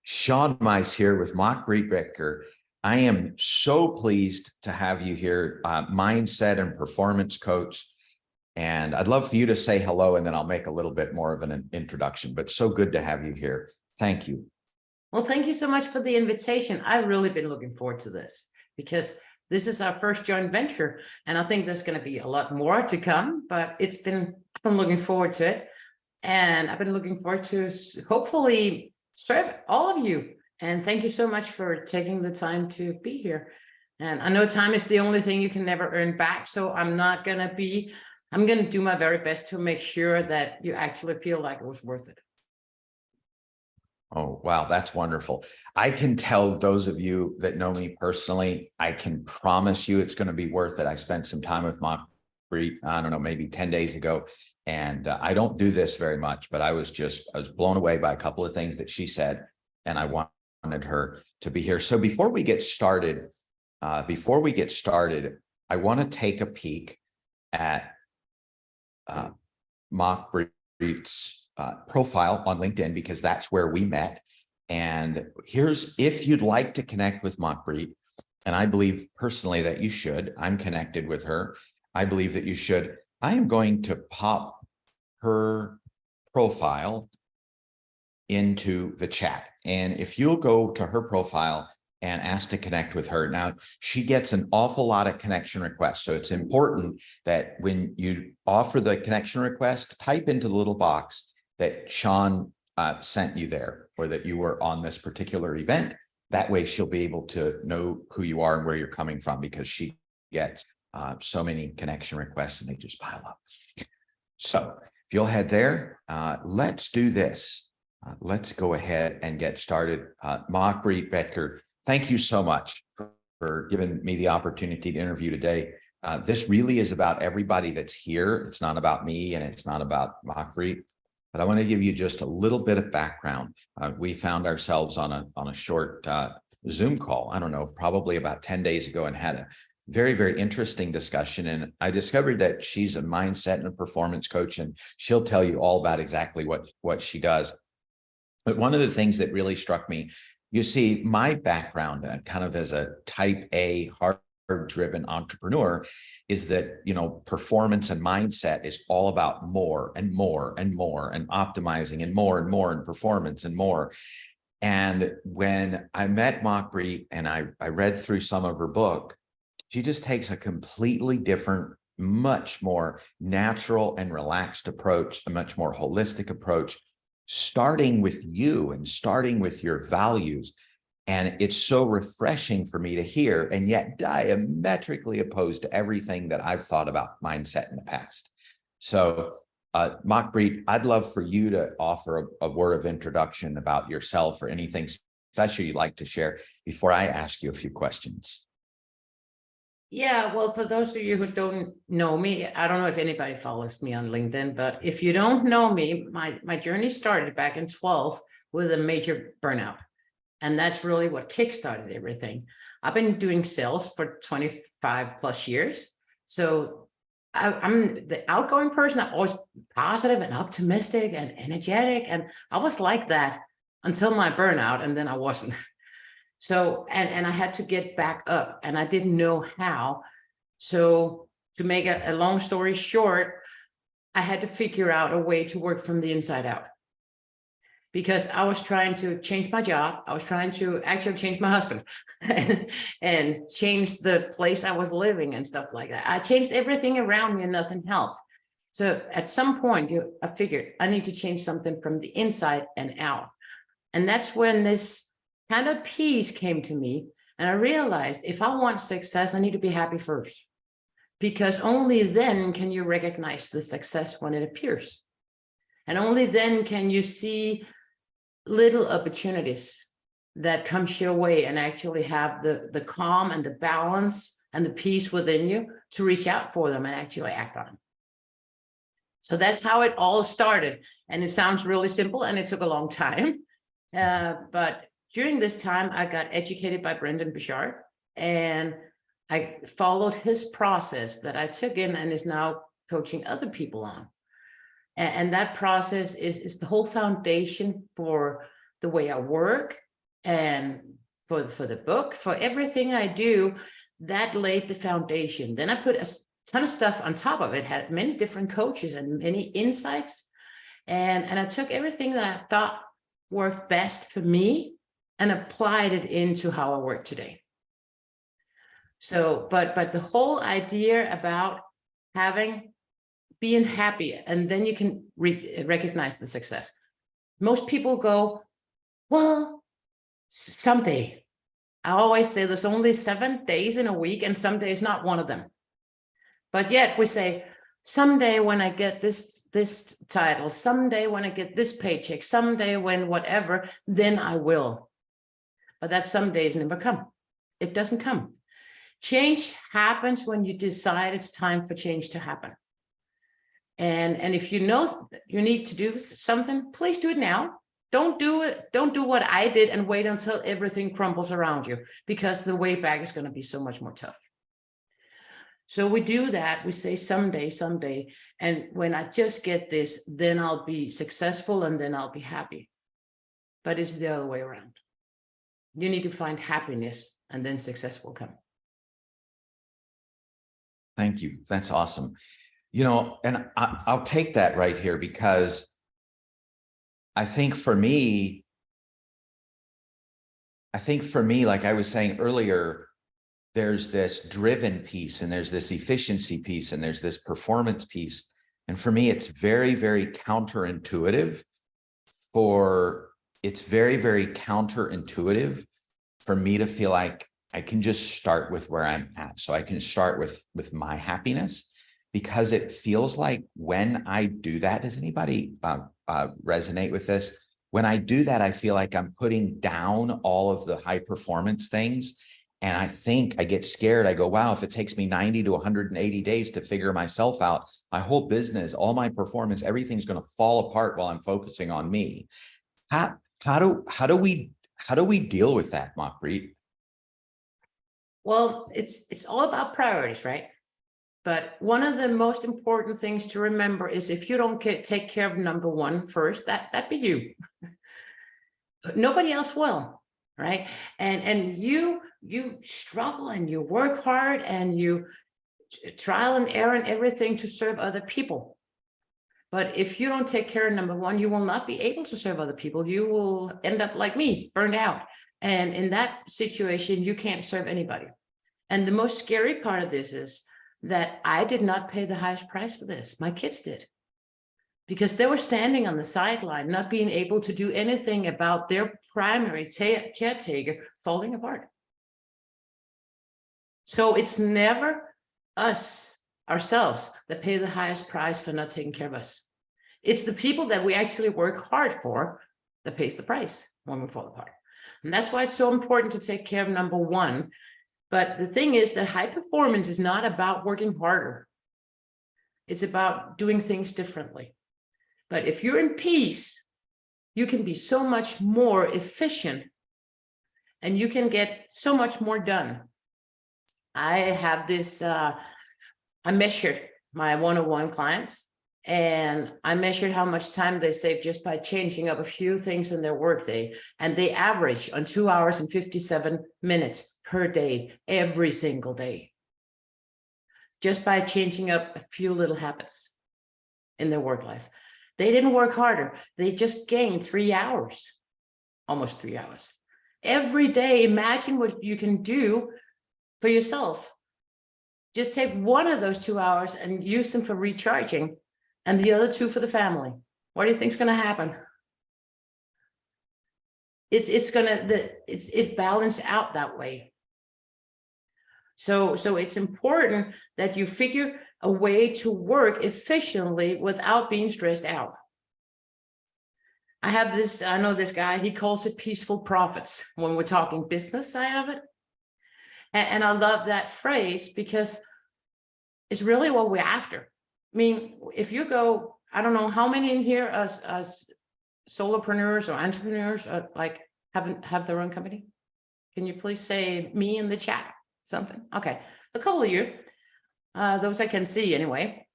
Sean Mize here with Majbrit Bøttger. I am so pleased to have you here, mindset and performance coach. And I'd love for you to say hello, and then I'll make a little bit more of an introduction, but so good to have you here. Thank you. Well, thank you so much for the invitation. I've really been looking forward to this because this is our first joint venture. And I think there's going to be a lot more to come, but I've been looking forward to it. And I've been looking forward to hopefully serve all of you. And thank you so much for taking the time to be here. And I know time is the only thing you can never earn back. So I'm going to do my very best to make sure that you actually feel like it was worth it. Oh, wow. That's wonderful. I can tell those of you that know me personally, I can promise you it's going to be worth it. I spent some time with Majbrit, I don't know, maybe 10 days ago. And I don't do this very much, but I was blown away by a couple of things that she said, and I wanted her to be here. So before we get started, I want to take a peek at Majbrit's profile on LinkedIn, because that's where we met. And if you'd like to connect with Majbrit, and I believe personally that you should, I'm connected with her. I believe that you should. I am going to pop her profile into the chat. And if you'll go to her profile and ask to connect with her. Now, she gets an awful lot of connection requests. So it's important that when you offer the connection request, type into the little box that Sean sent you there, or that you were on this particular event. That way she'll be able to know who you are and where you're coming from, because she gets so many connection requests and they just pile up. So if you'll head there, let's do this. Let's go ahead and get started. Majbrit Bøttger, thank you so much for giving me the opportunity to interview today. This really is about everybody that's here. It's not about me, and it's not about Majbrit, but I want to give you just a little bit of background. We found ourselves on a short Zoom call, I don't know, probably about 10 days ago, and had a very, very interesting discussion. And I discovered that she's a mindset and a performance coach, and she'll tell you all about exactly what she does. But one of the things that really struck me, you see, my background kind of as a type A, hard-driven entrepreneur, is that, performance and mindset is all about more and more and more, and optimizing and more and performance and more. And when I met Majbrit and I read through some of her book, she just takes a completely different, much more natural and relaxed approach, a much more holistic approach, starting with you and starting with your values. And it's so refreshing for me to hear, and yet diametrically opposed to everything that I've thought about mindset in the past. So Majbrit, I'd love for you to offer a word of introduction about yourself, or anything special you'd like to share before I ask you a few questions. Yeah, well, for those of you who don't know me, I don't know if anybody follows me on LinkedIn, but if you don't know me, my journey started back in 2012 with a major burnout. And that's really what kickstarted everything. I've been doing sales for 25 plus years. So I'm the outgoing person. I'm always positive and optimistic and energetic. And I was like that until my burnout, and then I wasn't. So, and I had to get back up, and I didn't know how. So to make a long story short, I had to figure out a way to work from the inside out, because I was trying to change my job. I was trying to actually change my husband and change the place I was living and stuff like that. I changed everything around me and nothing helped. So at some point I figured I need to change something from the inside and out. And that's when this kind of peace came to me. And I realized if I want success, I need to be happy first, because only then can you recognize the success when it appears. And only then can you see little opportunities that comes your way, and actually have the calm and the balance and the peace within you to reach out for them and actually act on them. So that's how it all started. And it sounds really simple, and it took a long time. But during this time, I got educated by Bøttger, and I followed his process that I took in and is now coaching other people on. And that process is the whole foundation for the way I work, And for the book, for everything I do, that laid the foundation. Then I put a ton of stuff on top of it, had many different coaches and many insights. And I took everything that I thought worked best for me and applied it into how I work today. So, but the whole idea about being happy, and then you can recognize the success. Most people go, well, someday. I always say there's only 7 days in a week, and some days not one of them. But yet we say, someday when I get this title, someday when I get this paycheck, someday when whatever, then I will. But that some days never come. It doesn't come. Change happens when you decide it's time for change to happen. And if you know you need to do something, please do it now. Don't do it. Don't do what I did and wait until everything crumbles around you, because the way back is going to be so much more tough. So we do that. We say someday, someday. And when I just get this, then I'll be successful and then I'll be happy. But it's the other way around. You need to find happiness and then success will come. Thank you. That's awesome. And I'll take that right here, because I think for me, like I was saying earlier, there's this driven piece and there's this efficiency piece and there's this performance piece. And for me, it's very, very counterintuitive for me to feel like I can just start with where I'm at. So I can start with my happiness, because it feels like when I do that, does anybody resonate with this? When I do that, I feel like I'm putting down all of the high performance things. And I think I get scared. I go, wow, if it takes me 90 to 180 days to figure myself out, my whole business, all my performance, everything's going to fall apart while I'm focusing on me. How do we deal with that, Majbrit? Well, it's all about priorities, right? But one of the most important things to remember is, if you don't take care of number one first, that'd be you. Nobody else will, right? And you struggle and you work hard and you trial and error and everything to serve other people. But if you don't take care of number one, you will not be able to serve other people. You will end up like me, burned out. And in that situation, you can't serve anybody. And the most scary part of this is that I did not pay the highest price for this. My kids did, because they were standing on the sideline, not being able to do anything about their primary caretaker falling apart. So it's never ourselves that pay the highest price for not taking care of us. It's the people that we actually work hard for that pays the price when we fall apart. And that's why it's so important to take care of number one. But the thing is that high performance is not about working harder. It's about doing things differently. But if you're in peace, you can be so much more efficient and you can get so much more done. I have this, I measured my one-on-one clients, and I measured how much time they save just by changing up a few things in their workday. And they average on 2 hours and 57 minutes per day, every single day, just by changing up a few little habits in their work life. They didn't work harder. They just gained 3 hours, almost 3 hours. Every day, imagine what you can do for yourself. Just take one of those 2 hours and use them for recharging, and the other 2 for the family. What do you think is going to happen? It balanced out that way. So it's important that you figure a way to work efficiently without being stressed out. I know this guy, he calls it peaceful profits when we're talking business side of it. And I love that phrase because it's really what we're after. I mean, if you go, I don't know how many in here as solopreneurs or entrepreneurs have their own company. Can you please say me in the chat? Something. Okay. A couple of you, those I can see anyway.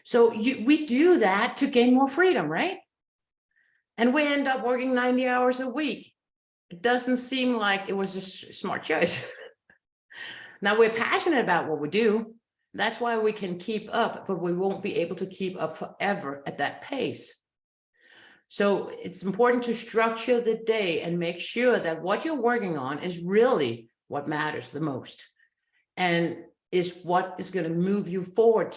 So we do that to gain more freedom, right? And we end up working 90 hours a week. it doesn't seem like it was a smart choice. Now we're passionate about what we do. That's why we can keep up, but we won't be able to keep up forever at that pace. So it's important to structure the day and make sure that what you're working on is really what matters the most and is what is going to move you forward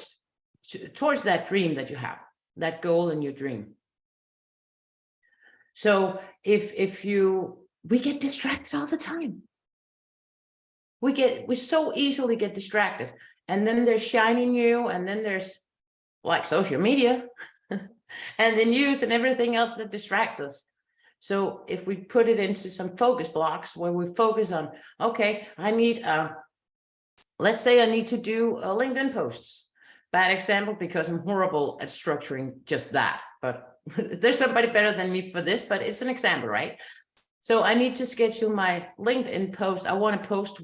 towards that dream that you have, that goal in your dream. So we get distracted all the time. We so easily get distracted, and then there's shining you, and then there's like social media and the news and everything else that distracts us. So if we put it into some focus blocks where we focus on, okay, I need, let's say I need to do LinkedIn posts. Bad example because I'm horrible at structuring just that, but there's somebody better than me for this, but it's an example, right? So I need to schedule my LinkedIn post. I want to post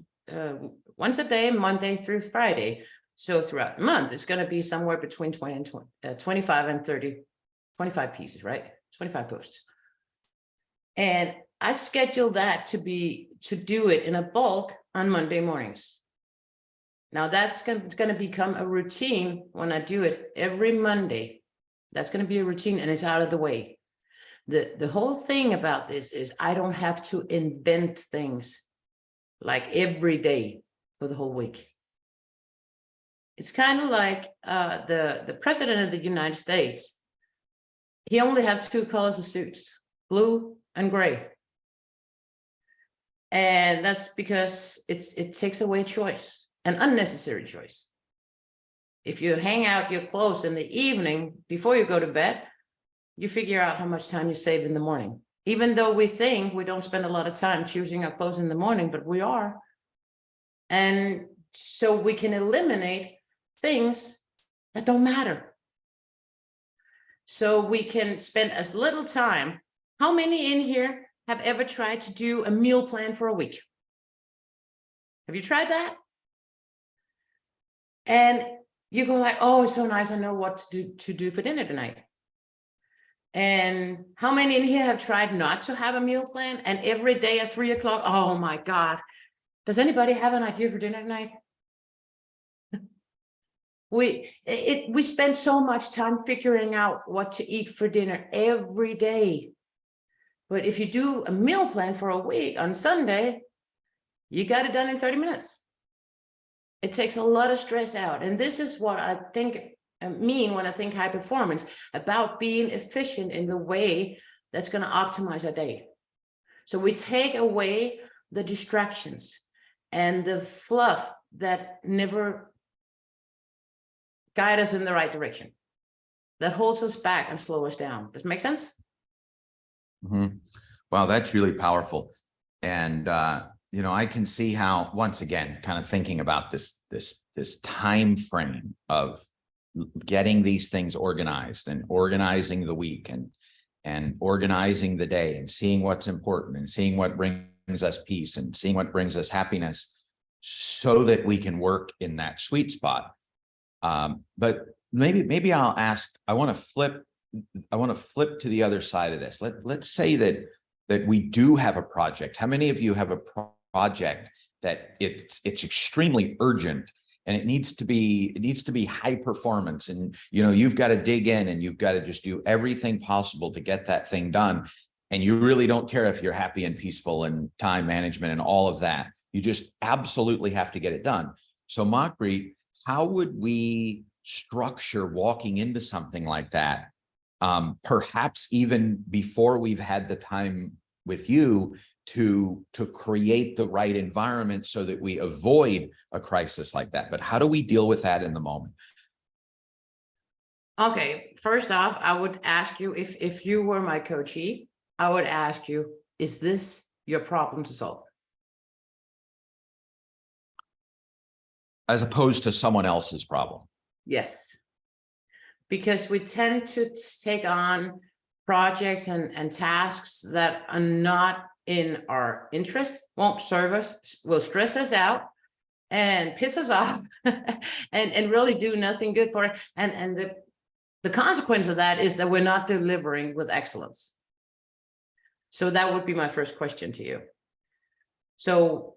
once a day, Monday through Friday. So throughout the month, it's going to be somewhere between 20 and 25 and 30, 25 pieces, right? 25 posts. And I schedule that to do it in a bulk on Monday mornings. Now that's going to become a routine when I do it every Monday. That's going to be a routine, and it's out of the way. The whole thing about this is I don't have to invent things like every day for the whole week. It's kind of like the president of the United States. He only has 2 colors of suits, blue and gray. And that's because it takes away choice, an unnecessary choice. If you hang out your clothes in the evening before you go to bed, you figure out how much time you save in the morning. Even though we think we don't spend a lot of time choosing our clothes in the morning, but we are. And so we can eliminate things that don't matter. So we can spend as little time. How many in here have ever tried to do a meal plan for a week? Have you tried that? And you go like, oh, it's so nice. I know what to do for dinner tonight. And how many in here have tried not to have a meal plan? And every day at 3 o'clock, oh my God, does anybody have an idea for dinner tonight? We spend so much time figuring out what to eat for dinner every day. But if you do a meal plan for a week on Sunday, you got it done in 30 minutes. It takes a lot of stress out. And this is what I think I mean when I think high performance, about being efficient in the way that's going to optimize our day. So we take away the distractions and the fluff that never guide us in the right direction, that holds us back and slow us down. Does it make sense? Mm-hmm. Wow, that's really powerful. And I can see how, once again, kind of thinking about this time frame of getting these things organized and organizing the week and organizing the day and seeing what's important and seeing what brings us peace and seeing what brings us happiness, so that we can work in that sweet spot. But maybe I'll ask, I want to flip to the other side of this. Let's say that we do have a project. How many of you have a project that it's extremely urgent and it needs to be high performance, and you've got to dig in and you've got to just do everything possible to get that thing done, and you really don't care if you're happy and peaceful and time management and all of that. You just absolutely have to get it done. So Majbrit, how would we structure walking into something like that? Perhaps even before we've had the time with you to create the right environment so that we avoid a crisis like that. But how do we deal with that in the moment? Okay, first off, I would ask you, if you were my coachee, I would ask you, is this your problem to solve? As opposed to someone else's problem. Yes, because we tend to take on projects and tasks that are not in our interest, won't serve us, will stress us out and piss us off and really do nothing good for it. And the consequence of that is that we're not delivering with excellence. So that would be my first question to you. So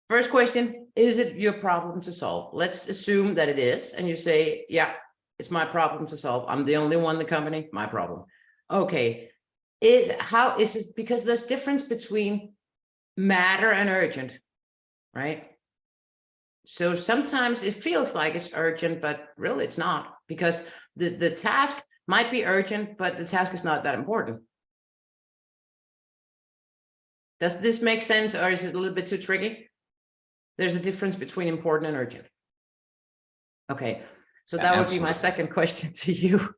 first question, is it your problem to solve? Let's assume that it is. And you say, yeah, it's my problem to solve. I'm the only one in the company, my problem. Okay. How is it? Because there's difference between matter and urgent, right? So sometimes it feels like it's urgent, but really it's not, because the task might be urgent, but the task is not that important. Does this make sense, or is it a little bit too tricky? There's a difference between important and urgent. Okay, so that would be my second question to you.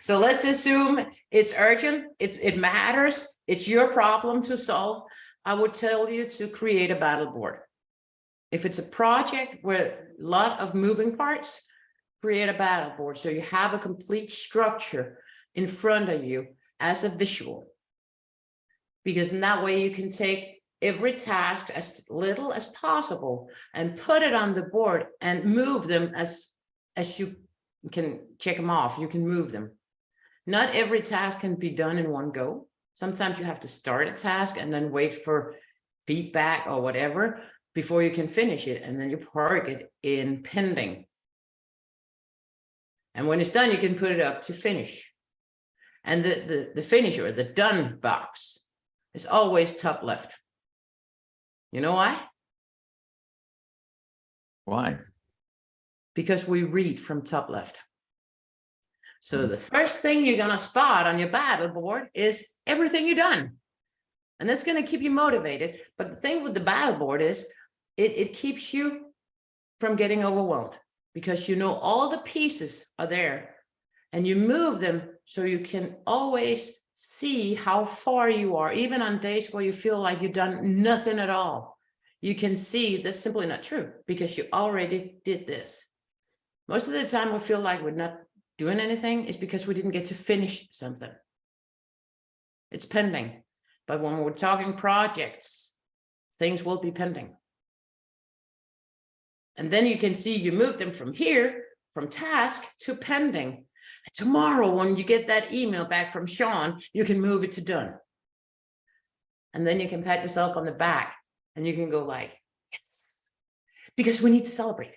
So let's assume it's urgent, it matters, it's your problem to solve. I would tell you to create a battle board. If it's a project with a lot of moving parts, create a battle board so you have a complete structure in front of you as a visual. Because in that way you can take every task as little as possible and put it on the board and move them as you can check them off. You can move them. Not every task can be done in one go. Sometimes you have to start a task and then wait for feedback or whatever before you can finish it, and then you park it in pending. And when it's done, you can put it up to finish. And the finish, or the done box, is always top left. You know why? Why? Because we read from top left. So the first thing you're gonna spot on your battle board is everything you've done. And that's gonna keep you motivated. But the thing with the battle board is it keeps you from getting overwhelmed, because you know all the pieces are there and you move them so you can always see how far you are, even on days where you feel like you've done nothing at all. You can see that's simply not true because you already did this. Most of the time we feel like we're not doing anything is because we didn't get to finish something. It's pending. But when we're talking projects, things will be pending. And then you can see you move them from here, from task to pending. And tomorrow, when you get that email back from Sean, you can move it to done. And then you can pat yourself on the back and you can go like, yes, because we need to celebrate.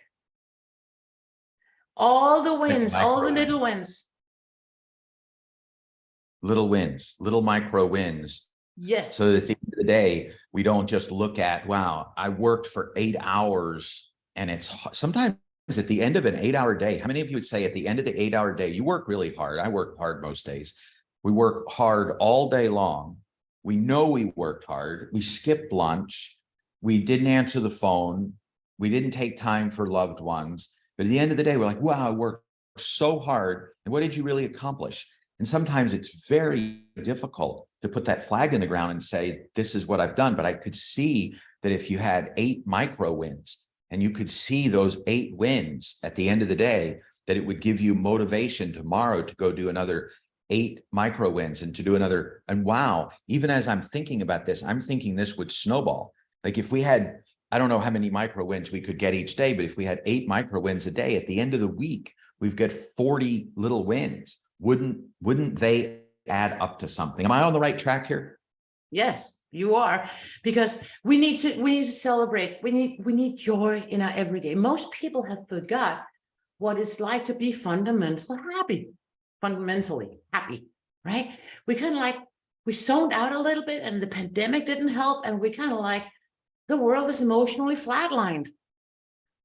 All the wins, all the little wins. Little wins, little micro wins. Yes. So that at the end of the day, we don't just look at, wow, I worked for 8 hours, and it's sometimes at the end of an 8-hour day. How many of you would say at the end of the 8-hour day, you work really hard? I work hard most days. We work hard all day long. We know we worked hard. We skipped lunch. We didn't answer the phone. We didn't take time for loved ones. But at the end of the day, we're like, wow, I worked so hard. And what did you really accomplish? And sometimes it's very difficult to put that flag in the ground and say, this is what I've done. But I could see that if you had 8 micro wins and you could see those 8 wins at the end of the day, that it would give you motivation tomorrow to go do another 8 micro wins and to do another. And wow, even as I'm thinking about this, I'm thinking this would snowball. Like if we had, I don't know how many micro wins we could get each day, but if we had 8 micro wins a day, at the end of the week, we've got 40 little wins. Wouldn't they add up to something? Am I on the right track here? Yes, you are, because we need to celebrate. We need joy in our everyday. Most people have forgot what it's like to be fundamentally happy, right? We kind of like, we zoned out a little bit and the pandemic didn't help. And we kind of like, the world is emotionally flatlined.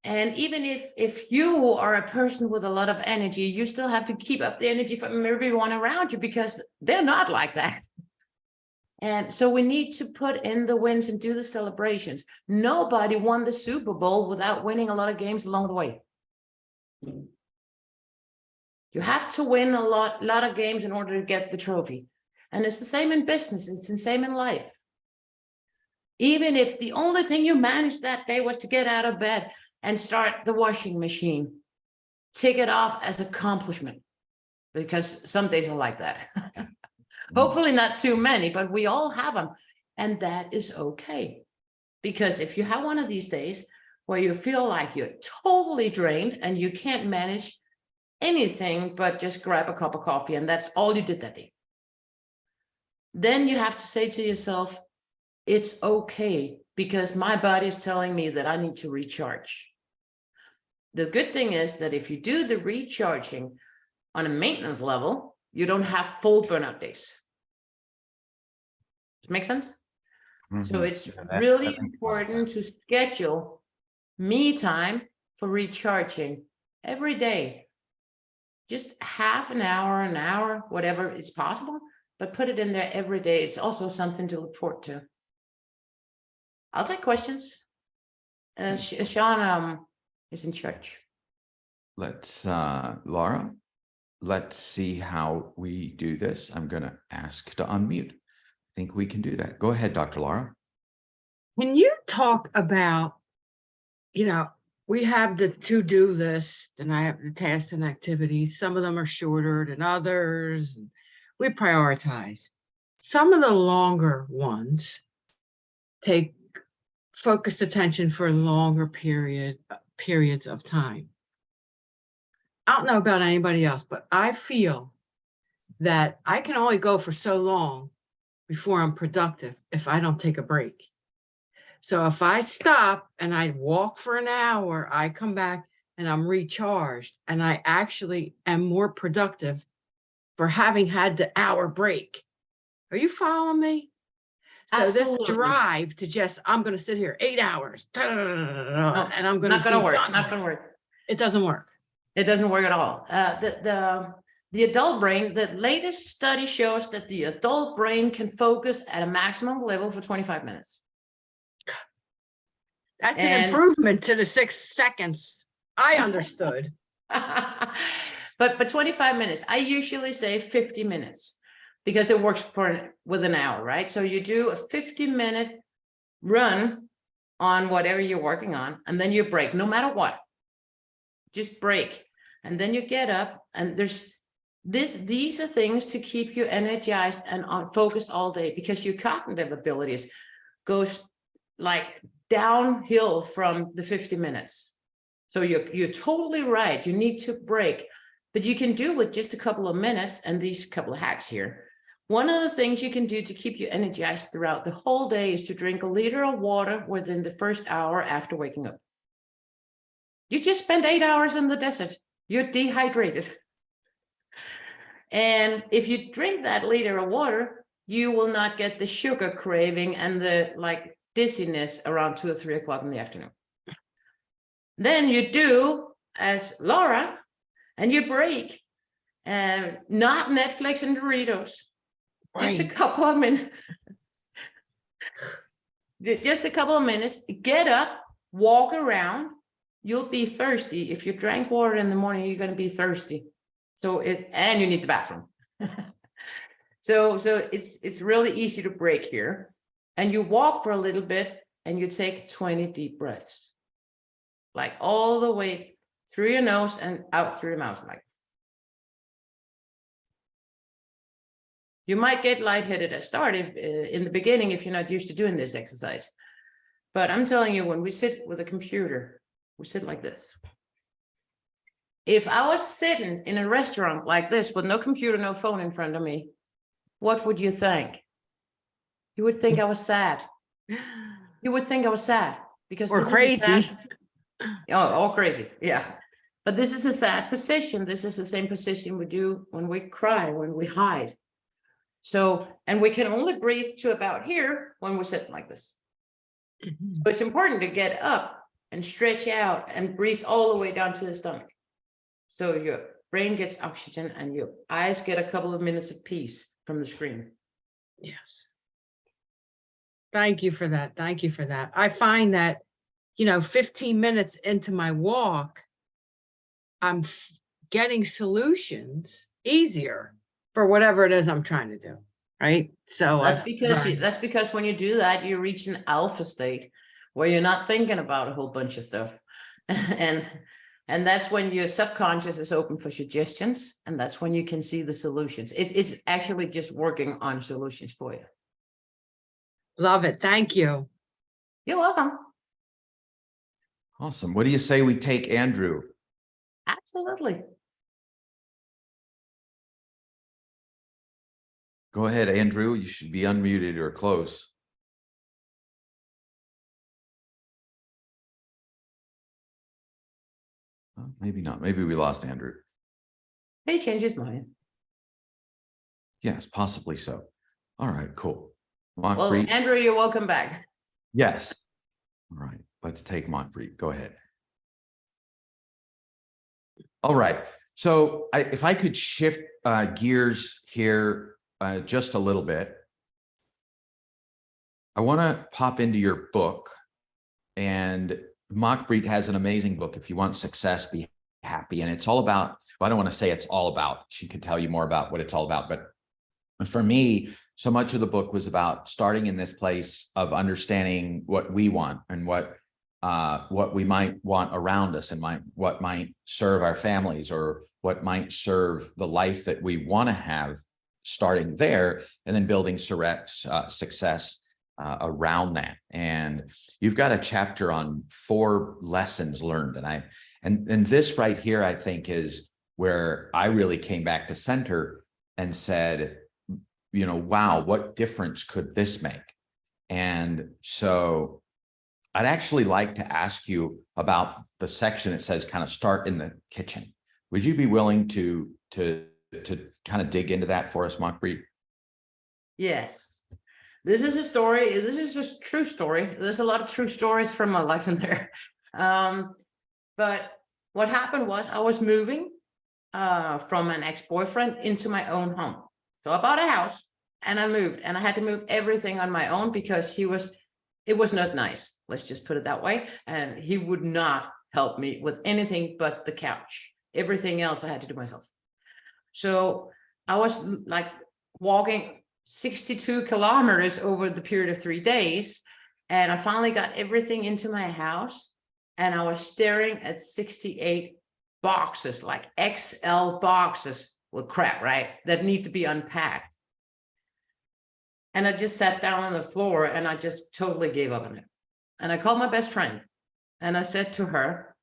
And even if you are a person with a lot of energy, you still have to keep up the energy from everyone around you because they're not like that. And so we need to put in the wins and do the celebrations. Nobody won the Super Bowl without winning a lot of games along the way. You have to win a lot of games in order to get the trophy. And it's the same in business. It's the same in life. Even if the only thing you managed that day was to get out of bed and start the washing machine, tick it off as accomplishment, because some days are like that. Hopefully not too many, but we all have them. And that is okay. Because if you have one of these days where you feel like you're totally drained and you can't manage anything but just grab a cup of coffee and that's all you did that day, then you have to say to yourself, it's okay, because my body is telling me that I need to recharge. The good thing is that if you do the recharging on a maintenance level, you don't have full burnout days. Does it make sense? So it's really important to schedule me time for recharging every day. Just half an hour, whatever is possible, but put it in there every day. It's also something to look forward to. I'll take questions. Sean is in charge. Let's, Laura, let's see how we do this. I'm going to ask to unmute. I think we can do that. Go ahead, Dr. Laura. Can you talk about, we have the to-do list and I have the tasks and activities. Some of them are shorter than others. And we prioritize. Some of the longer ones take focused attention for longer periods of time. I don't know about anybody else, but I feel that I can only go for so long before I'm productive if I don't take a break. So if I stop and I walk for an hour, I come back and I'm recharged and I actually am more productive for having had the hour break. Are you following me? So Absolutely. this drive to just, I'm going to sit here 8 hours and I'm going to not going to work. Not going to work. It doesn't work. It doesn't work at all. The adult brain, the latest study shows that the adult brain can focus at a maximum level for 25 minutes. That's an improvement to the 6 seconds. I understood. But for 25 minutes, I usually say 50 minutes because it works with an hour, right? So you do a 50-minute run on whatever you're working on, and then you break, no matter what. Just break. And then you get up, and these are things to keep you energized and focused all day, because your cognitive abilities goes like downhill from the 50 minutes. So you're totally right. You need to break, but you can do with just a couple of minutes and these couple of hacks here. One of the things you can do to keep you energized throughout the whole day is to drink a liter of water within the first hour after waking up. You just spent 8 hours in the desert. You're dehydrated. And if you drink that liter of water, you will not get the sugar craving and the dizziness around 2 or 3 o'clock in the afternoon. Then you do as Laura, and you break, and not Netflix and Doritos, just a couple of minutes. Just a couple of minutes. Get up, walk around. You'll be thirsty. If you drank water in the morning, you're going to be thirsty. And you need the bathroom. So it's really easy to break here. And you walk for a little bit and you take 20 deep breaths, like all the way through your nose and out through your mouth. Like, you might get lightheaded at start in the beginning if you're not used to doing this exercise. But I'm telling you, when we sit with a computer, we sit like this. If I was sitting in a restaurant like this with no computer, no phone in front of me, what would you think? You would think I was sad. You would think I was sad because or crazy. Or crazy, yeah. But this is a sad position. This is the same position we do when we cry, when we hide. So, and we can only breathe to about here when we're sitting like this. Mm-hmm. So it's important to get up and stretch out and breathe all the way down to the stomach. So your brain gets oxygen and your eyes get a couple of minutes of peace from the screen. Yes. Thank you for that. Thank you for that. I find that, 15 minutes into my walk, I'm getting solutions easier for whatever it is I'm trying to do. Right. So that's because when you do that, you reach an alpha state where you're not thinking about a whole bunch of stuff. And that's when your subconscious is open for suggestions. And that's when you can see the solutions. It is actually just working on solutions for you. Love it. Thank you. You're welcome. Awesome. What do you say we take Andrew? Absolutely. Go ahead, Andrew. You should be unmuted or close. Maybe not. Maybe we lost Andrew. He changed his mind. Yes, possibly so. All right, cool. Well, Majbrit, Andrew, you're welcome back. yes. All right, let's take Majbrit. Go ahead. All right. So if I could shift gears here just a little bit, I want to pop into your book, and Majbrit has an amazing book. If you want success, be happy. And it's all about, well, I don't want to say it's all about, she could tell you more about what it's all about. But for me, so much of the book was about starting in this place of understanding what we want and what we might want around us, and what might serve our families, or what might serve the life that we want to have, starting there, and then building success around that. And you've got a chapter on 4 lessons learned, and this right here, I think, is where I really came back to center and said, you know, wow, what difference could this make? And so I'd actually like to ask you about the section that says kind of start in the kitchen. Would you be willing to kind of dig into that for us, Majbrit? Yes. This is a story. This is just a true story. There's a lot of true stories from my life in there. But what happened was I was moving from an ex-boyfriend into my own home. So I bought a house and I moved, and I had to move everything on my own because it was not nice. Let's just put it that way. And he would not help me with anything but the couch. Everything else I had to do myself. So I was like walking 62 kilometers over the period of 3 days. And I finally got everything into my house, and I was staring at 68 boxes, like XL boxes with crap, right? That need to be unpacked. And I just sat down on the floor and I just totally gave up on it. And I called my best friend and I said to her,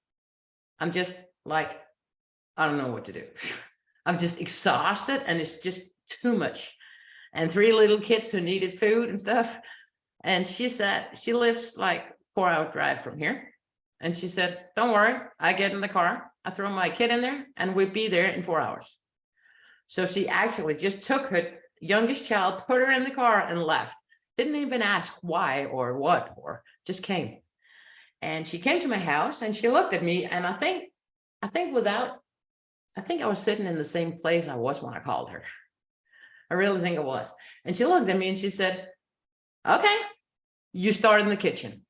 I'm just like, I don't know what to do. I'm just exhausted and it's just too much. And 3 little kids who needed food and stuff. And she said, she lives like 4-hour drive from here. And she said, don't worry, I get in the car, I throw my kid in there, and we'd be there in 4 hours. So she actually just took her youngest child, put her in the car and left. Didn't even ask why or what, or just came. And she came to my house and she looked at me, and I think I was sitting in the same place I was when I called her. I really think it was. And she looked at me and she said, okay, you start in the kitchen.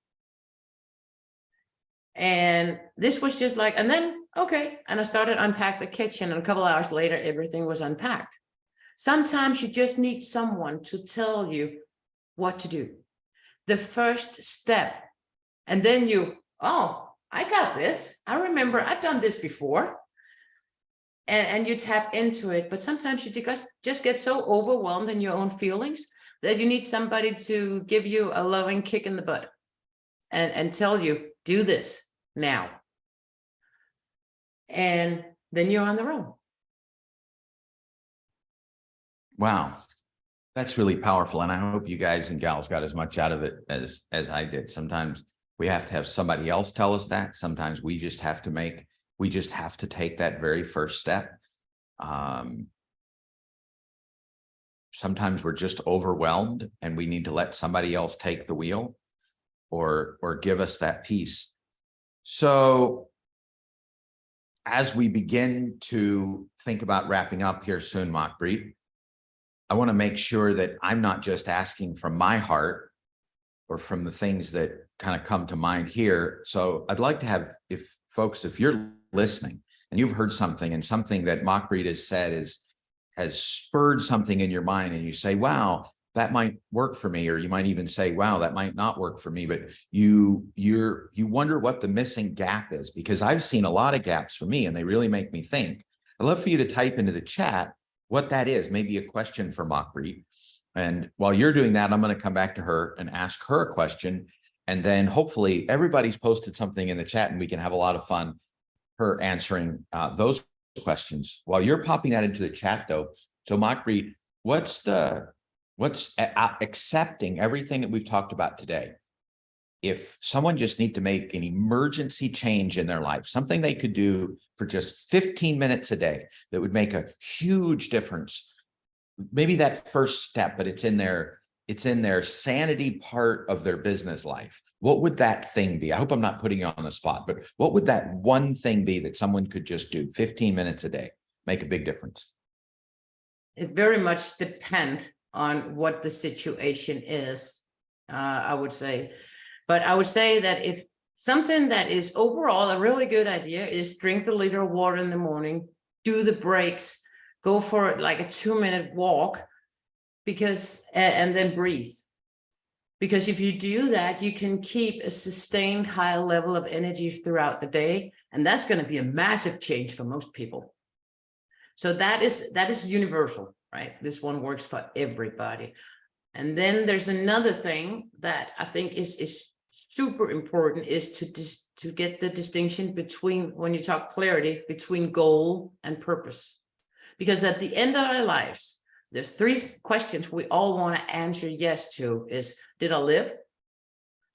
And this was just like, and then, okay. And I started to unpack the kitchen, and a couple hours later, everything was unpacked. Sometimes you just need someone to tell you what to do. The first step. And then oh, I got this. I remember I've done this before. And you tap into it. But sometimes you just get so overwhelmed in your own feelings that you need somebody to give you a loving kick in the butt and tell you, do this now. And then you're on the road. Wow, that's really powerful. And I hope you guys and gals got as much out of it as I did. Sometimes we have to have somebody else tell us that. Sometimes we just have to take that very first step. Sometimes we're just overwhelmed and we need to let somebody else take the wheel or give us that peace. So as we begin to think about wrapping up here soon, Majbrit, I want to make sure that I'm not just asking from my heart or from the things that kind of come to mind here. So I'd like to have, if you're listening and you've heard something, and something that Majbrit has said has spurred something in your mind, and you say, wow, that might work for me, or you might even say, wow, that might not work for me, but you wonder what the missing gap is, because I've seen a lot of gaps for me and they really make me think. I'd love for you to type into the chat what that is, maybe a question for Majbrit. And while you're doing that, I'm going to come back to her and ask her a question. And then hopefully everybody's posted something in the chat and we can have a lot of fun her answering those questions. While you're popping that into the chat though, so Majbrit, what's accepting everything that we've talked about today? If someone just need to make an emergency change in their life, something they could do for just 15 minutes a day that would make a huge difference, maybe that first step, but it's in their sanity part of their business life. What would that thing be? I hope I'm not putting you on the spot, but what would that one thing be that someone could just do 15 minutes a day, make a big difference? It very much depends on what the situation is, I would say. But I would say that if something that is overall a really good idea is drink a liter of water in the morning, do the breaks, go for like a 2-minute walk, because and then breathe. Because if you do that, you can keep a sustained high level of energy throughout the day, and that's going to be a massive change for most people. So that is universal, right? This one works for everybody. And then there's another thing that I think is super important, is to get the distinction between, when you talk clarity, between goal and purpose. Because at the end of our lives, there's 3 questions we all want to answer yes to. Is, did I live?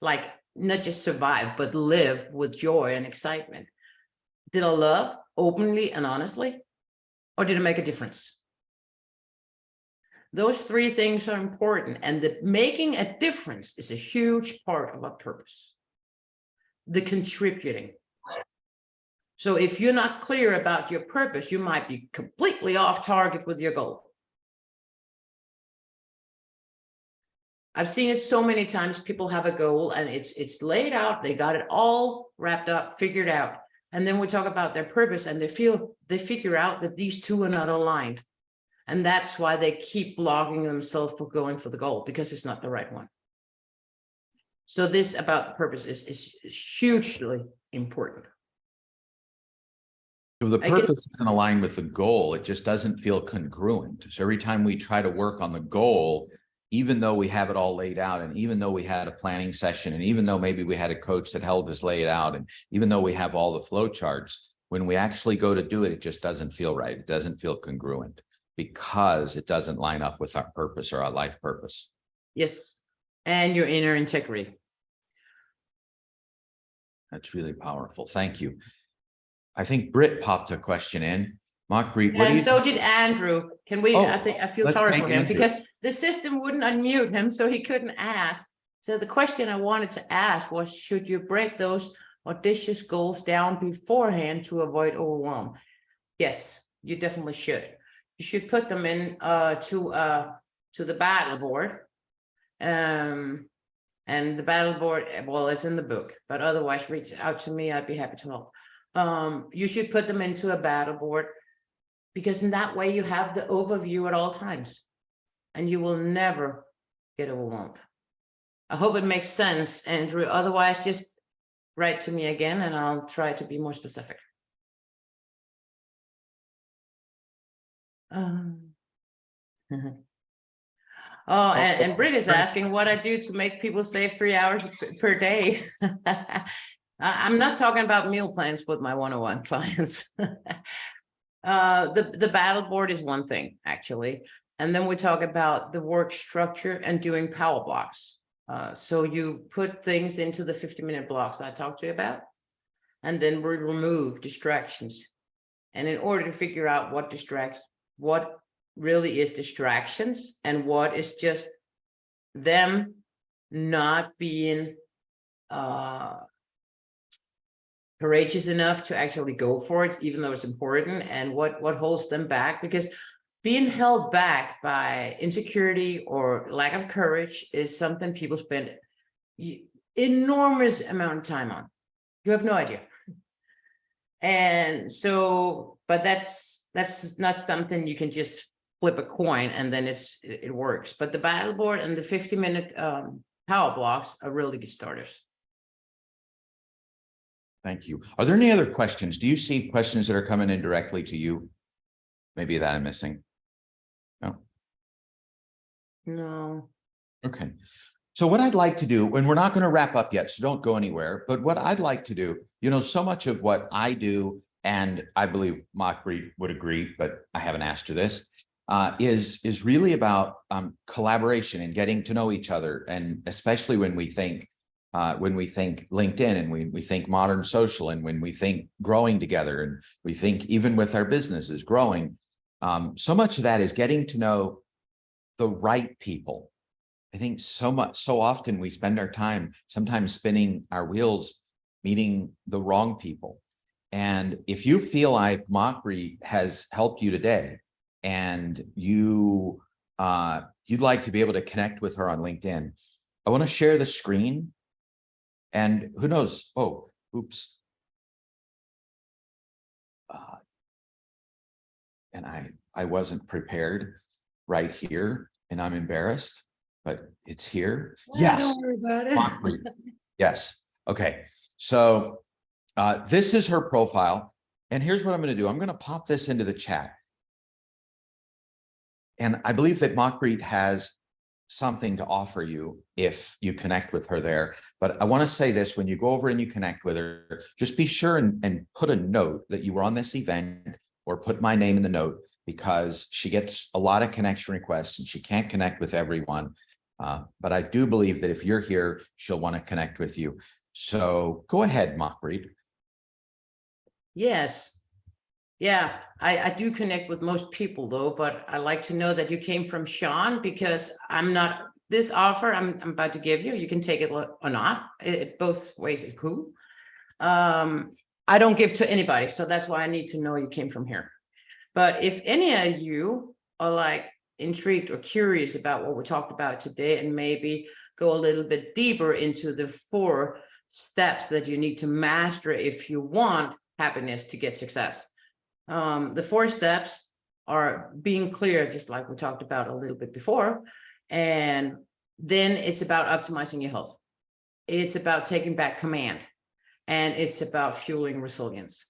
Like, not just survive, but live with joy and excitement. Did I love openly and honestly? Or did it make a difference? Those 3 things are important, and that making a difference is a huge part of our purpose. The contributing. So if you're not clear about your purpose, you might be completely off target with your goal. I've seen it so many times. People have a goal and it's laid out, they got it all wrapped up, figured out. And then we talk about their purpose and they figure out that these 2 are not aligned. And that's why they keep blocking themselves for going for the goal, because it's not the right one. So this about the purpose is hugely important. If the purpose isn't aligned with the goal, it just doesn't feel congruent. So every time we try to work on the goal, even though we have it all laid out, and even though we had a planning session, and even though maybe we had a coach that helped us lay it out, and even though we have all the flow charts, when we actually go to do it, it just doesn't feel right. It doesn't feel congruent, because it doesn't line up with our purpose or our life purpose. Yes, and your inner integrity. That's really powerful. Thank you. I think Britt popped a question in. Majbrit, what do And you? so did Andrew. Can we, I feel let's sorry take for him Andrew. because the system wouldn't unmute him, so he couldn't ask. So the question I wanted to ask was, should you break those audacious goals down beforehand to avoid overwhelm? Yes, you definitely should. You should put them in to the battle board. And the battle board, well, it's in the book, but otherwise reach out to me. I'd be happy to help. You should put them into a battle board, because in that way you have the overview at all times and you will never get overwhelmed. I hope it makes sense, Andrew. Otherwise, just write to me again and I'll try to be more specific. Oh, and Britt is asking what I do to make people save 3 hours per day. I'm not talking about meal plans with my one-on-one clients. The battle board is one thing, actually. And then we talk about the work structure and doing power blocks. So you put things into the 50-minute blocks I talked to you about, and then we remove distractions. And in order to figure out what really is distractions and what is just them not being courageous enough to actually go for it, even though it's important, and what holds them back, because being held back by insecurity or lack of courage is something people spend enormous amount of time on. You have no idea. And so, but that's not something you can just flip a coin and then it works. But the battle board and the 50-minute power blocks are really good starters. Thank you. Are there any other questions? Do you see questions that are coming in directly to you? Maybe that I'm missing. No. No. Okay. So what I'd like to do, and we're not going to wrap up yet, so don't go anywhere, but what I'd like to do, so much of what I do, and I believe Majbrit would agree, but I haven't asked her this, is really about collaboration and getting to know each other. And especially when we think LinkedIn, and we think modern social, and when we think growing together, and we think even with our businesses growing, so much of that is getting to know the right people. I think so often we spend our time sometimes spinning our wheels, meeting the wrong people. And if you feel like Majbrit has helped you today, and you'd like to be able to connect with her on LinkedIn, I want to share the screen. And who knows? Oh, oops. And I wasn't prepared right here, and I'm embarrassed, but it's here. Yes. Don't worry about it. Majbrit. Yes. Okay. So this is her profile. And here's what I'm going to do. I'm going to pop this into the chat. And I believe that Majbrit has something to offer you if you connect with her there. But I want to say this: when you go over and you connect with her, just be sure and put a note that you were on this event, or put my name in the note, because she gets a lot of connection requests and she can't connect with everyone. But I do believe that if you're here, she'll want to connect with you. So go ahead, Majbrit. Yes. Yeah, I do connect with most people though, but I like to know that you came from Sean, because I'm not, this offer I'm about to give you, you can take it or not. Both ways is cool. I don't give to anybody, so that's why I need to know you came from here. But if any of you are like intrigued or curious about what we talked about today, and maybe go a little bit deeper into the 4 steps that you need to master if you want happiness to get success. The 4 steps are being clear, just like we talked about a little bit before. And then it's about optimizing your health. It's about taking back command. And it's about fueling resilience.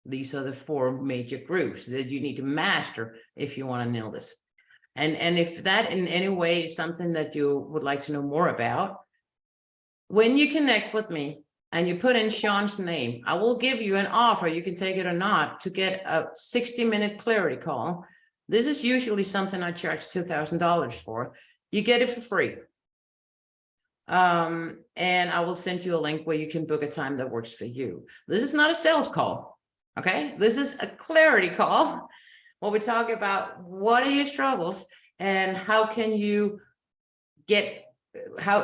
These are the 4 major groups that you need to master if you want to nail this. And if that in any way is something that you would like to know more about, when you connect with me and you put in Sean's name, I will give you an offer, you can take it or not, to get a 60-minute clarity call. This is usually something I charge $2,000 for. You get it for free. And I will send you a link where you can book a time that works for you. This is not a sales call, okay? This is a clarity call where we talk about what are your struggles and how can you get,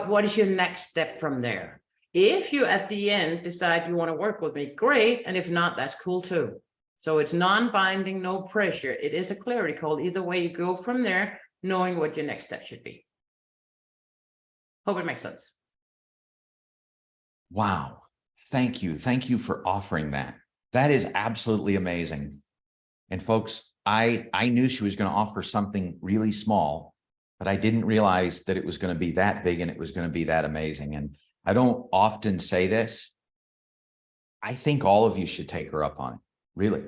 what is your next step from there? If you at the end decide you want to work with me, great. And if not, that's cool too. So it's non-binding, no pressure. It is a clarity call. Either way you go from there, knowing what your next step should be. Hope it makes sense. Wow. Thank you. Thank you for offering that. That is absolutely amazing. And folks, I knew she was going to offer something really small, but I didn't realize that it was going to be that big and it was going to be that amazing. And I don't often say this. I think all of you should take her up on it. Really.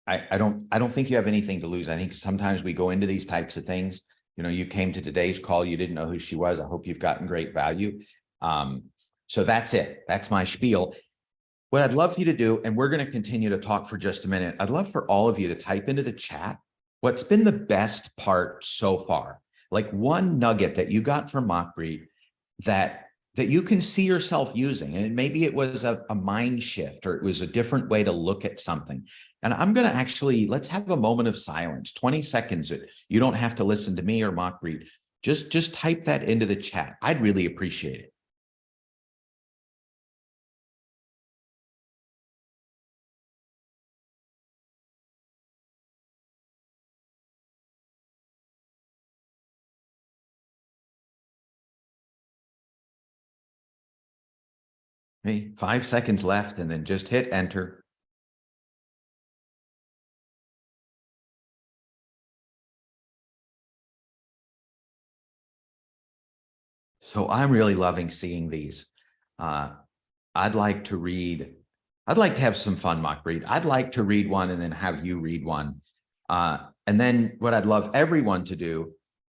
I don't think you have anything to lose. I think sometimes we go into these types of things. You know, you came to today's call, you didn't know who she was. I hope you've gotten great value. So that's it. That's my spiel. What I'd love for you to do, and we're going to continue to talk for just a minute, I'd love for all of you to type into the chat what's been the best part so far. Like one nugget that you got from Majbrit that you can see yourself using. And maybe it was a mind shift, or it was a different way to look at something. And I'm going to actually, let's have a moment of silence, 20 seconds. You don't have to listen to me or Majbrit. Just type that into the chat. I'd really appreciate it. Okay, 5 seconds left, and then just hit enter. So I'm really loving seeing these. I'd like to have some fun, Majbrit. I'd like to read one and then have you read one. And then what I'd love everyone to do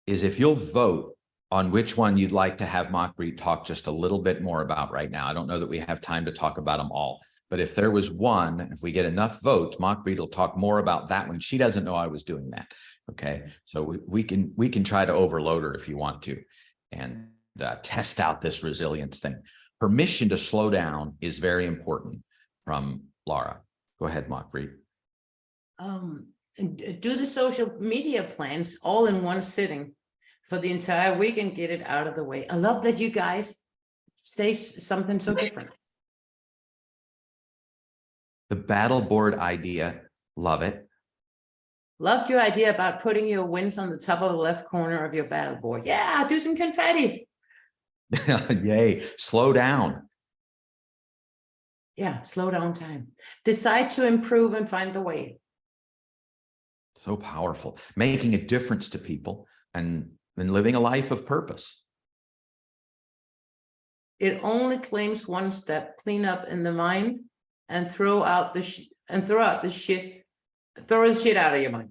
is, if you'll vote on which one you'd like to have Majbrit talk just a little bit more about right now. I don't know that we have time to talk about them all, But if there was one, if we get enough votes, Majbrit will talk more about that one. She doesn't know I was doing that. Okay, so we can try to overload her if you want to, and test out this resilience thing. Permission to slow down is very important from Laura. Go ahead, Majbrit. Do the social media plans all in one sitting for the entire week and get it out of the way. I love that you guys say something so different. The battle board idea, love it. Loved your idea about putting your wins on the top of the left corner of your battle board. Yeah, do some confetti. Yay, slow down. Yeah, slow down time. Decide to improve and find the way. So powerful, making a difference to people and living a life of purpose. It only claims one step, clean up in the mind and throw the shit out of your mind.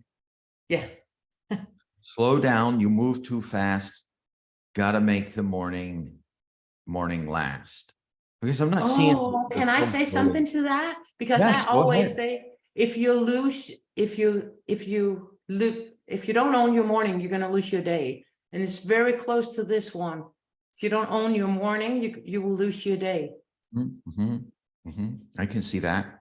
Yeah. Slow down, you move too fast. Got to make the morning last. Because I'm not seeing. Oh, can I say something to that? Because Yes, I go always ahead. say, if you don't own your morning, you're gonna lose your day. And it's very close to this one. If you don't own your morning, you will lose your day. I can see that.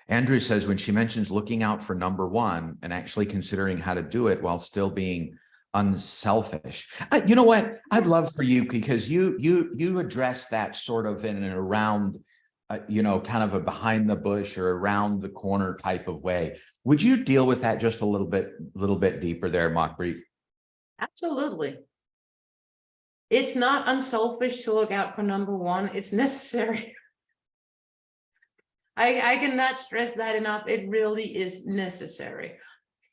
Andrew says when she mentions looking out for number one and actually considering how to do it while still being unselfish. You know what? I'd love for you, because you address that sort of in and around, kind of a behind the bush or around the corner type of way. Would you deal with that just a little bit deeper there, Majbrit? Absolutely. It's not unselfish to look out for number one. It's necessary. I cannot stress that enough. It really is necessary.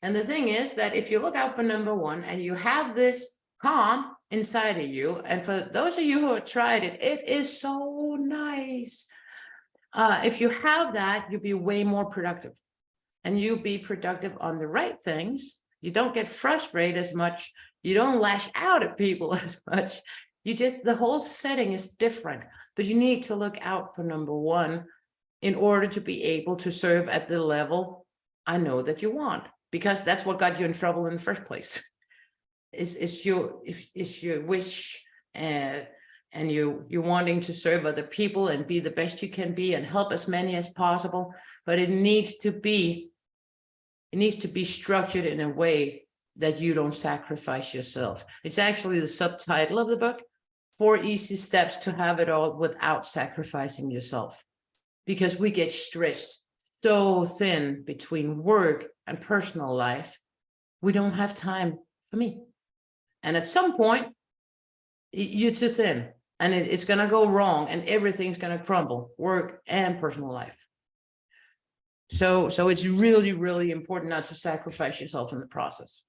And the thing is that if you look out for number one and you have this calm inside of you, and for those of you who have tried it, it is so nice. If you have that, you'll be way more productive, and you'll be productive on the right things. You don't get frustrated as much. You don't lash out at people as much. The whole setting is different, but you need to look out for number one in order to be able to serve at the level I know that you want, because that's what got you in trouble in the first place. It's your wish and you wanting to serve other people and be the best you can be and help as many as possible, but it needs to be structured in a way that you don't sacrifice yourself. It's actually the subtitle of the book, 4 Easy Steps to Have It All Without Sacrificing Yourself. Because we get stretched so thin between work and personal life, we don't have time for me. And at some point, you're too thin, and it's going to go wrong, and everything's going to crumble, work and personal life. So it's really, really important not to sacrifice yourself in the process.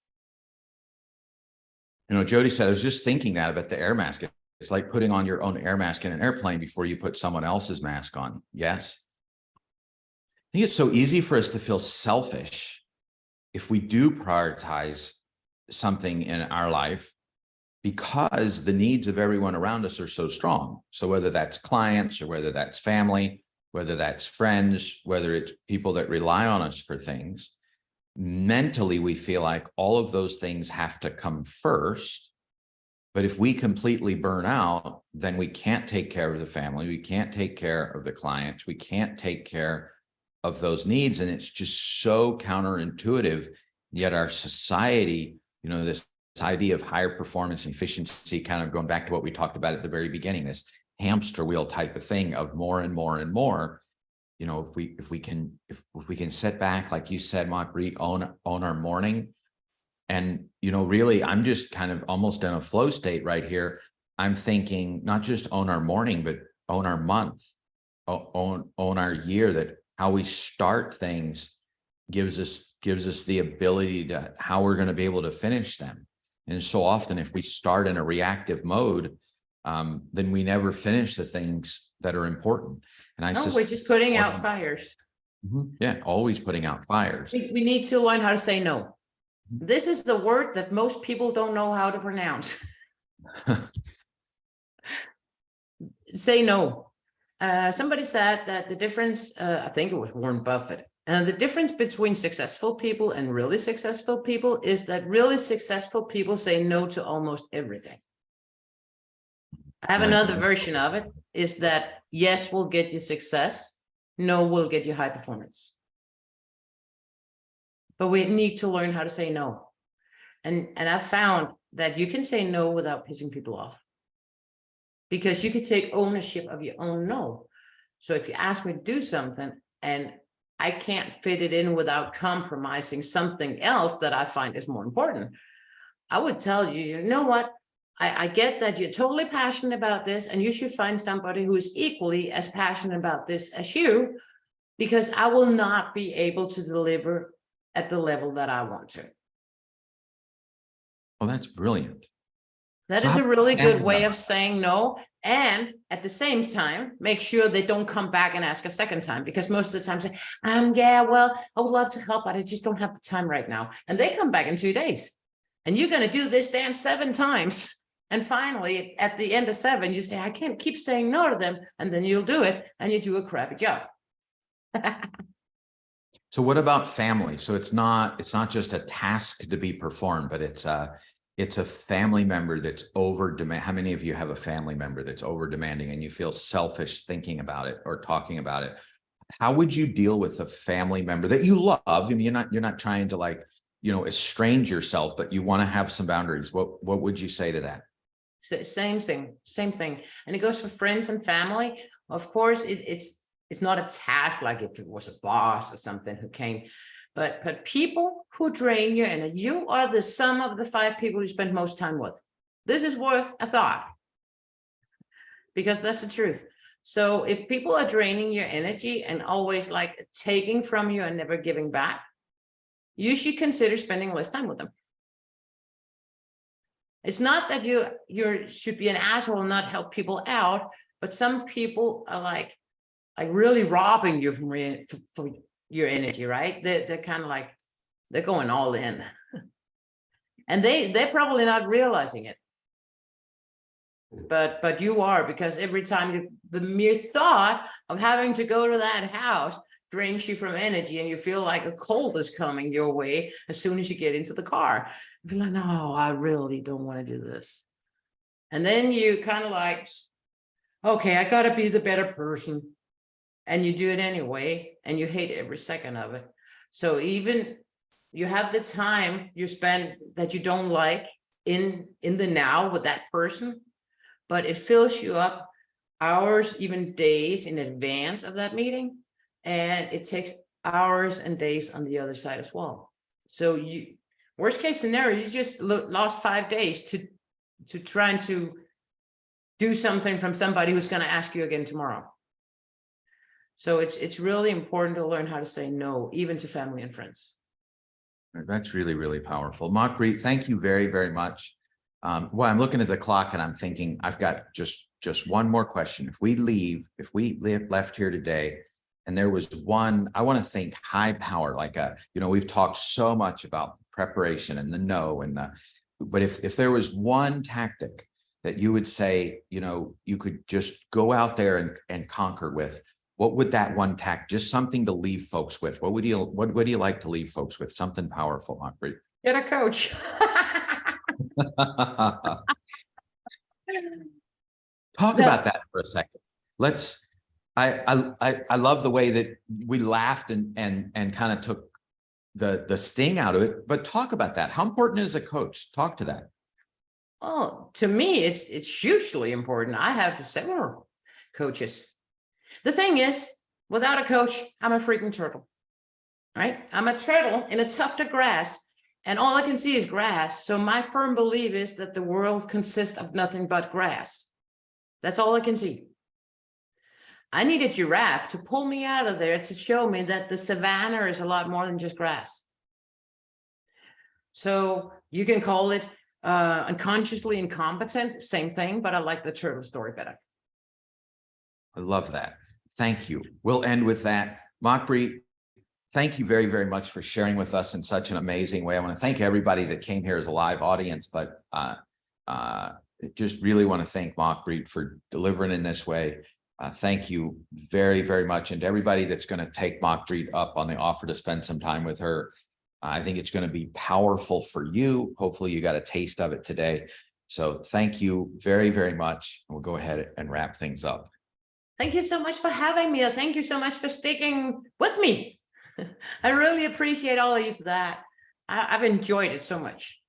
Jody said, I was just thinking that about the air mask. It's like putting on your own air mask in an airplane before you put someone else's mask on. Yes. I think it's so easy for us to feel selfish if we do prioritize something in our life, because the needs of everyone around us are so strong. So whether that's clients or whether that's family, whether that's friends, whether it's people that rely on us for things, mentally, we feel like all of those things have to come first. But if we completely burn out, then we can't take care of the family. We can't take care of the clients. We can't take care of those needs. And it's just so counterintuitive. Yet our society, this idea of higher performance and efficiency, kind of going back to what we talked about at the very beginning, this hamster wheel type of thing of more and more and more. If we can sit back, like you said, Majbrit, own our morning. And, really, I'm just kind of almost in a flow state right here. I'm thinking not just own our morning, but own our month, own our year, that how we start things gives us the ability to how we're going to be able to finish them. And so often, if we start in a reactive mode, then we never finish the things that are important. And we're just putting out fires. Yeah, always putting out fires. We need to learn how to say no. This is the word that most people don't know how to pronounce. Say no. Somebody said that the difference, I think it was Warren Buffett, the difference between successful people and really successful people is that really successful people say no to almost everything. I have another version of it, is that yes will get you success, no will get you high performance. But we need to learn how to say no. And I've found that you can say no without pissing people off. Because you could take ownership of your own no. So if you ask me to do something and I can't fit it in without compromising something else that I find is more important, I would tell you, you know what? I get that you're totally passionate about this, and you should find somebody who is equally as passionate about this as you, because I will not be able to deliver at the level that I want to. Well, that's brilliant. That So is how a really can good we way know? of saying no. And at the same time, make sure they don't come back and ask a second time, because most of the time say, yeah, well, I would love to help, but I just don't have the time right now. And they come back in 2 days. And you're going to do this dance 7 times. And finally, at the end of 7, you say, I can't keep saying no to them. And then you'll do it, and you do a crappy job. So what about family? So it's not just a task to be performed, but it's a family member that's over demand. How many of you have a family member that's over demanding and you feel selfish thinking about it or talking about it? How would you deal with a family member that you love? I mean, you're not trying to, like, estrange yourself, but you want to have some boundaries. What would you say to that? Same thing. And it goes for friends and family. Of course, it's not a task like if it was a boss or something who came, but people who drain you, and you are the sum of the 5 people you spend most time with. This is worth a thought, because that's the truth. So if people are draining your energy and always like taking from you and never giving back, you should consider spending less time with them. It's not that you should be an asshole and not help people out, but some people are like really robbing you from your energy, right? They're kind of like, they're going all in. And they're probably not realizing it. But you are, because every time the mere thought of having to go to that house drains you from energy, and you feel like a cold is coming your way as soon as you get into the car. You feel like, no, I really don't want to do this. And then you kind of like, okay, I got to be the better person. And you do it anyway, and you hate every second of it. So even you have the time you spend that you don't like in the now with that person, but it fills you up hours, even days in advance of that meeting. And it takes hours and days on the other side as well. So you, worst case scenario, you just lost 5 days to trying to do something from somebody who's going to ask you again tomorrow. So it's really important to learn how to say no, even to family and friends. That's really, really powerful. Majbrit, thank you very, very much. Well, I'm looking at the clock and I'm thinking, I've got just one more question. If we left here today and there was one, I want to think high power, like we've talked so much about preparation and the no and but if there was one tactic that you would say, you could just go out there and conquer with, what would that one tact, just something to leave folks with? What would you like to leave folks with? Something powerful, Majbrit. Get a coach. Talk about that for a second. I love the way that we laughed and kind of took the sting out of it, but talk about that. How important is a coach? Talk to that. Oh, to me, it's hugely important. I have several coaches. The thing is, without a coach, I'm a freaking turtle, right? I'm a turtle in a tuft of grass, and all I can see is grass. So my firm belief is that the world consists of nothing but grass. That's all I can see. I need a giraffe to pull me out of there to show me that the savannah is a lot more than just grass. So you can call it unconsciously incompetent, same thing, but I like the turtle story better. I love that. Thank you. We'll end with that. Majbrit, thank you very, very much for sharing with us in such an amazing way. I want to thank everybody that came here as a live audience, but just really want to thank Majbrit for delivering in this way. Thank you very, very much. And to everybody that's going to take Majbrit up on the offer to spend some time with her. I think it's going to be powerful for you. Hopefully you got a taste of it today. So thank you very, very much. We'll go ahead and wrap things up. Thank you so much for having me. Thank you so much for sticking with me. I really appreciate all of you for that. I've enjoyed it so much.